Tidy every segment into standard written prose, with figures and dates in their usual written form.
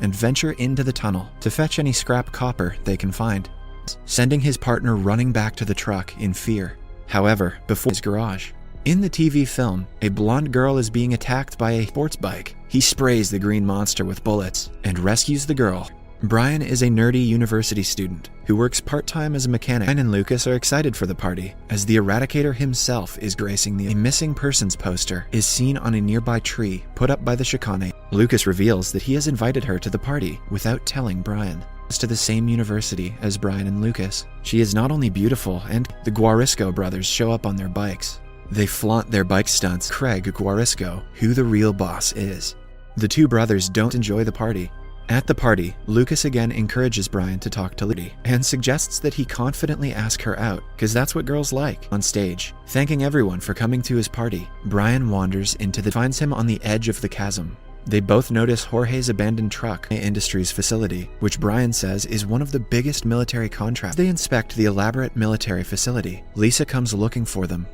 and venture into the tunnel to fetch any scrap copper they can find, sending his partner running back to the truck in fear. However, before his garage, in the TV film, a blonde girl is being attacked by a sports bike. He sprays the green monster with bullets and rescues the girl. Brian is a nerdy university student who works part-time as a mechanic. Brian and Lucas are excited for the party, as the Eradicator himself is gracing the missing persons poster is seen on a nearby tree put up by the Chicane. Lucas reveals that he has invited her to the party without telling Brian. To the same university as Brian and Lucas. She is not only beautiful, and the Guarisco brothers show up on their bikes. They flaunt their bike stunts. Craig Guarisco, who the real boss is. The two brothers don't enjoy the party. At the party, Lucas again encourages Brian to talk to Liddy and suggests that he confidently ask her out, because that's what girls like. On stage, thanking everyone for coming to his party, Brian wanders finds him on the edge of the chasm. They both notice Jorge's abandoned truck industries facility, which Brian says is one of the biggest military contracts. They inspect the elaborate military facility. Lisa comes looking for them,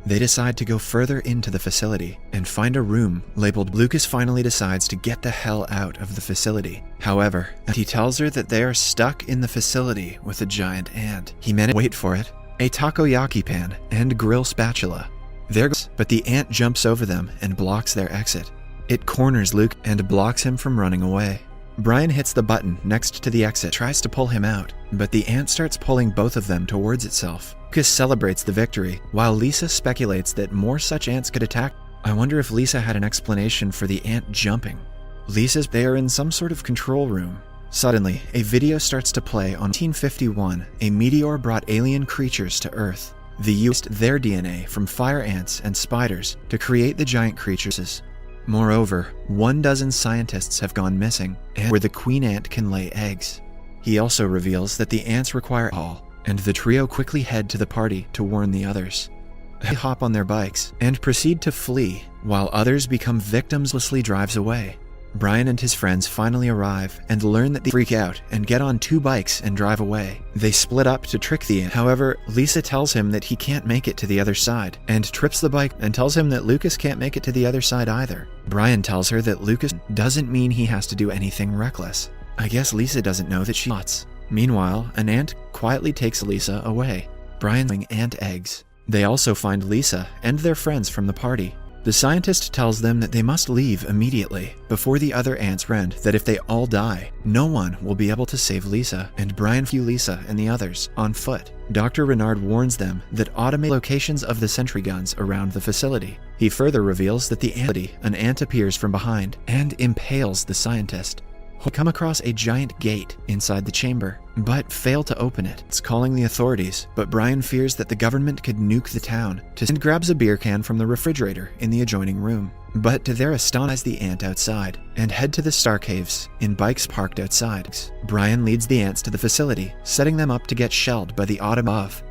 they decide to go further into the facility and find a room labeled. Lucas finally decides to get the hell out of the facility. However, he tells her that they are stuck in the facility with a giant ant. He wait for it, a takoyaki pan and grill spatula. But the ant jumps over them and blocks their exit. It corners Luke and blocks him from running away. Brian hits the button next to the exit, tries to pull him out, but the ant starts pulling both of them towards itself. Lucas celebrates the victory, while Lisa speculates that more such ants could attack. I wonder if Lisa had an explanation for the ant jumping. They are in some sort of control room. Suddenly, a video starts to play. On 1951, a meteor brought alien creatures to Earth. They used their DNA from fire ants and spiders to create the giant creatures. Moreover, 12 scientists have gone missing, where the queen ant can lay eggs. He also reveals that the ants require alcohol, and the trio quickly head to the party to warn the others. They hop on their bikes and proceed to flee, while others become victims. Leslie drives away. Brian and his friends finally arrive and learn that they freak out and get on 2 bikes and drive away. They split up to trick the ant. However, Lisa tells him that he can't make it to the other side and trips the bike and tells him that Lucas can't make it to the other side either. Brian tells her that Lucas doesn't mean he has to do anything reckless. I guess Lisa doesn't know that she's nuts. Meanwhile, an ant quietly takes Lisa away. Brian's ant eggs. They also find Lisa and their friends from the party. The scientist tells them that they must leave immediately before the other ants rend, that if they all die, no one will be able to save Lisa, and Brian flew Lisa and the others on foot. Dr. Renard warns them that automate locations of the sentry guns around the facility. He further reveals that an ant appears from behind and impales the scientist. They come across a giant gate inside the chamber, but fail to open it. It's calling the authorities, but Brian fears that the government could nuke the town, and grabs a beer can from the refrigerator in the adjoining room. But to their astonishment, the ant outside, and head to the Star Caves in bikes parked outside. Brian leads the ants to the facility, setting them up to get shelled by the autumn of.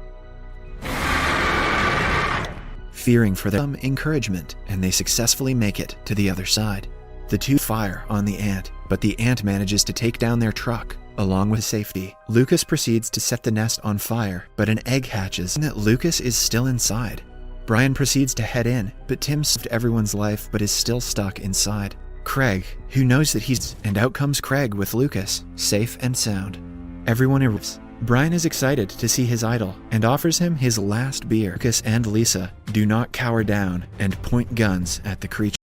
Fearing for their encouragement, and they successfully make it to the other side. The two fire on the ant, but the ant manages to take down their truck, along with safety. Lucas proceeds to set the nest on fire, but an egg hatches and that Lucas is still inside. Brian proceeds to head in, but Tim saved everyone's life but is still stuck inside. Craig, who knows that and out comes Craig with Lucas, safe and sound. Everyone arrives. Brian is excited to see his idol and offers him his last beer. Lucas and Lisa do not cower down and point guns at the creature.